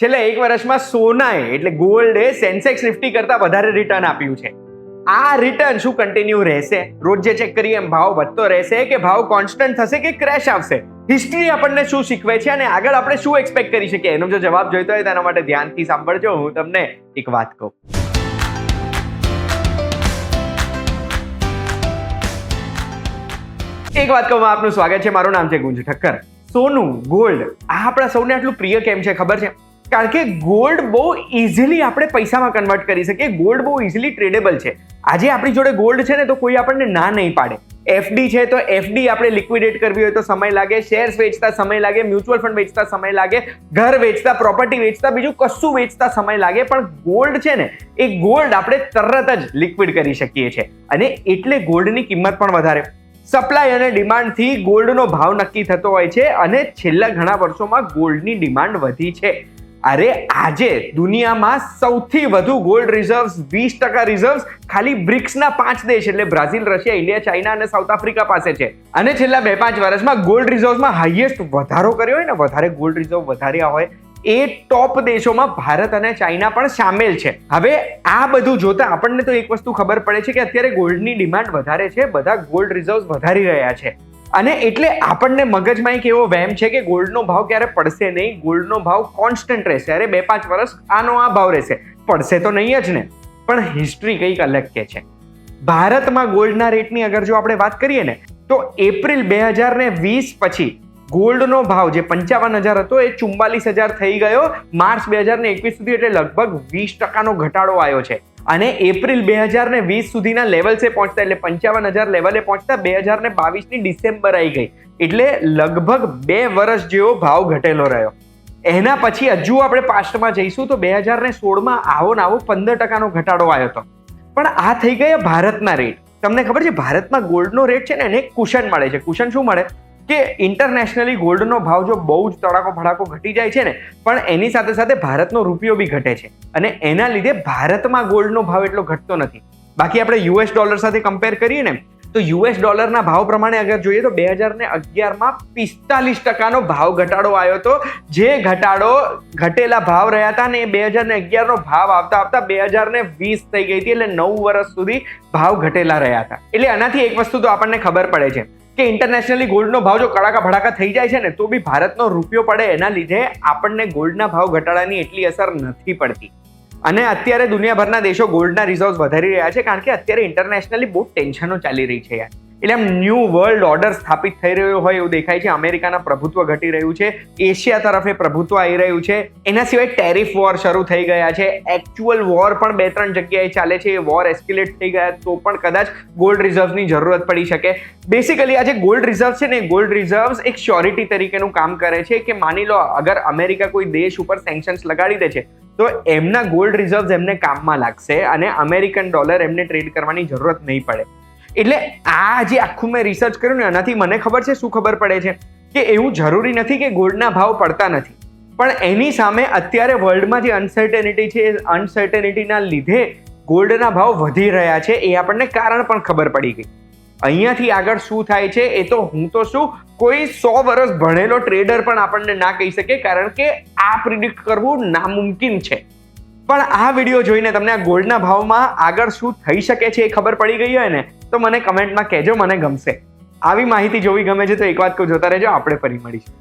છેલ્લા એક વર્ષમાં સોનાએ એટલે ગોલ્ડે સેન્સેક્સ નિફ્ટી કરતા વધારે રિટર્ન આપ્યું છે. આ રિટર્ન શું કન્ટિન્યુ રહેશે? રોજ જે ચેક કરીએ એમ ભાવ વધતો રહેશે કે ભાવ કોન્સ્ટન્ટ થશે કે ક્રેશ આવશે? હિસ્ટ્રી આપણને શું શીખવે છે અને આગળ આપણે શું એક્સપેક્ટ કરી શકીએ? એનો જો જવાબ જોઈતો હોય તેના માટે ધ્યાનથી સાંભળજો. હું તમને એક વાત કહું. એક વાત કહું, આપનું સ્વાગત છે. મારું નામ છે ગુંજ ઠક્કર. સોનું, ગોલ્ડ, આ આપણા સૌને આટલું પ્રિય કેમ છે ખબર છે? કારણ કે ગોલ્ડ બહુ ઇઝીલી આપણે પૈસામાં કન્વર્ટ કરી શકીએ. ગોલ્ડ બહુ ઇઝીલી ટ્રેડેબલ છે. આજે આપણી જોડે ગોલ્ડ છે ને તો કોઈ આપણને ના નહીં પાડે. એફડી છે તો એફડી આપણે લિક્વિડેટ કરવી હોય તો સમય લાગે, શેર્સ વેચતા સમય લાગે, મ્યુચ્યુઅલ ફંડ વેચતા સમય લાગે, ઘર વેચતા, પ્રોપર્ટી વેચતા, બીજું કશું વેચતા સમય લાગે. પણ ગોલ્ડ છે ને, એ ગોલ્ડ આપણે તરત જ લિક્વિડ કરી શકીએ છીએ અને એટલે ગોલ્ડની કિંમત પણ વધારે. સપ્લાય અને ડિમાન્ડથી ગોલ્ડનો ભાવ નક્કી થતો હોય છે અને છેલ્લા ઘણા વર્ષોમાં ગોલ્ડની ડિમાન્ડ વધી છે. અરે આજે દુનિયામાં સૌથી વધુ ગોલ્ડ રિઝર્વ્સ 20% રિઝર્વ્સ ખાલી બ્રિક્સના 5 દેશ એટલે બ્રાઝિલ, રશિયા, ઇન્ડિયા, ચાઇના અને સાઉથ આફ્રિકા પાસે છે. અને છેલ્લા 2-5 વર્ષમાં ગોલ્ડ રિઝર્વ્સમાં હાઈએસ્ટ વધારો કર્યો હોય ને, વધારે ગોલ્ડ રિઝર્વ વધાર્યા હોય એ ટોપ દેશોમાં ભારત અને ચાઇના પણ સામેલ છે. હવે આ બધું જોતા આપણને તો એક વસ્તુ ખબર પડે છે કે અત્યારે ગોલ્ડની ડિમાન્ડ વધારે છે, બધા ગોલ્ડ રિઝર્વ્સ વધારી રહ્યા છે અને એટલે આપણને મગજમાં એક એવો વહેમ છે કે ગોલ્ડનો ભાવ ક્યારે પડશે નહીં, ગોલ્ડનો ભાવ કોન્સ્ટન્ટ રહેશે. અરે 2-5 વર્ષ આનો આ ભાવ રહેશે, પડશે તો નહીં જ ને. પણ હિસ્ટ્રી કંઈક અલગ કે છે. ભારતમાં ગોલ્ડના રેટની અગર જો આપણે વાત કરીએ ને તો એપ્રિલ 2020 પછી ગોલ્ડનો ભાવ જે 55,000 હતો એ 44,000 થઈ ગયો. માર્ચ 2021 સુધી એટલે લગભગ 20% ઘટાડો આવ્યો છે અને એપ્રિલ 2020 સુધીના લેવલ્સે પહોંચતા એટલે 55,000 લેવલે પહોંચતા 2022ની ડિસેમ્બર આવી ગઈ એટલે લગભગ 2 વર્ષ જેવો ભાવ ઘટેલો રહ્યો. એના પછી હજુ આપણે પાસ્ટમાં જઈશું તો 2016માં આવો ને આવો 15% ઘટાડો આવ્યો હતો. પણ આ થઈ ગયા ભારતના રેટ. તમને ખબર છે ભારતમાં ગોલ્ડનો રેટ છે ને એને કુશન મળે છે. કુશન શું મળે કે ઇન્ટરનેશનલી ગોલ્ડનો ભાવ જો બહુ જ તડાકો ભડાકો ઘટી જાય છે ને પણ એની સાથે સાથે ભારતનો રૂપિયો બી ઘટે છે અને એના લીધે ભારતમાં ગોલ્ડનો ભાવ એટલો ઘટતો નથી. બાકી આપણે યુએસ ડોલર સાથે કમ્પેર કરીએ ને તો યુએસ ડોલરના ભાવ પ્રમાણે અગર જોઈએ તો 2011માં 45% ભાવ ઘટાડો આવ્યો હતો. જે ઘટાડો ઘટેલા ભાવ રહ્યા હતા ને એ 2011નો ભાવ આવતા આવતા 2020 થઈ ગઈ હતી એટલે 9 વર્ષ સુધી ભાવ ઘટેલા રહ્યા હતા. એટલે આનાથી એક વસ્તુ તો આપણને ખબર પડે છે કે ઇન્ટરનેશનલી ગોલ્ડનો ભાવ જો કડાકા ભડાકા થઈ જાય છે ને તો બી ભારતનો રૂપિયો પડે એના લીધે આપણને ગોલ્ડના ભાવ ઘટાડાની એટલી અસર નથી પડતી. અને અત્યારે દુનિયાભરના દેશો ગોલ્ડના રિઝર્વ્સ વધારી રહ્યા છે કારણ કે અત્યારે ઇન્ટરનેશનલી બહુ ટેન્શનો ચાલી રહી છે યાર. એટલે આમ ન્યૂ વર્લ્ડ ઓર્ડર સ્થાપિત થઈ રહ્યો હોય એવું દેખાય છે. અમેરિકાના પ્રભુત્વ ઘટી રહ્યું છે, એશિયા તરફ એ પ્રભુત્વ આવી રહ્યું છે. એના સિવાય ટેરિફ વોર શરૂ થઈ ગયા છે. એકચ્યુઅલ વોર પણ 2-3 જગ્યાએ ચાલે છે. એ વોર એસ્કેલેટ થઈ ગયા તો પણ કદાચ ગોલ્ડ રિઝર્વ્સની જરૂરત પડી શકે. બેસિકલી આ જે ગોલ્ડ રિઝર્વ છે ને ગોલ્ડ રિઝર્વ્સ એક શ્યોરિટી તરીકેનું કામ કરે છે કે માની લો અગર અમેરિકા કોઈ દેશ ઉપર સેન્કશન્સ લગાડી દે છે તો એમના ગોલ્ડ રિઝર્વ્સ એમને કામમાં લાગશે અને અમેરિકન ડોલર એમને ટ્રેડ કરવાની જરૂરત નહીં પડે. એટલે આ જે આખું મેં રિસર્ચ કર્યું ને એનાથી મને ખબર છે શું ખબર પડે છે કે એવું જરૂરી નથી કે ગોલ્ડના ભાવ પડતા નથી પણ એની સામે અત્યારે વર્લ્ડમાં જે અનસર્ટેનિટી છે એ અનસર્ટેનિટીના લીધે ગોલ્ડના ભાવ વધી રહ્યા છે એ આપણને કારણ પણ ખબર પડી ગઈ. અહીંયાથી આગળ શું થાય છે એ તો હું તો શું કોઈ 100 વર્ષ ભણેલો ટ્રેડર પણ આપણને ના કહી શકે કારણ કે આ પ્રિડિક્ટ કરવું નામુમકિન છે. પણ આ વિડીયો જોઈને તમને આ ગોલ્ડના ભાવમાં આગળ શું થઈ શકે છે એ ખબર પડી ગઈ હોય ને તો મને કમેન્ટમાં કહેજો, મને ગમશે. આવી માહિતી જોવી ગમે છે તો એક વાત કહું, જોતા રહેજો. આપણે ફરી મળીશું.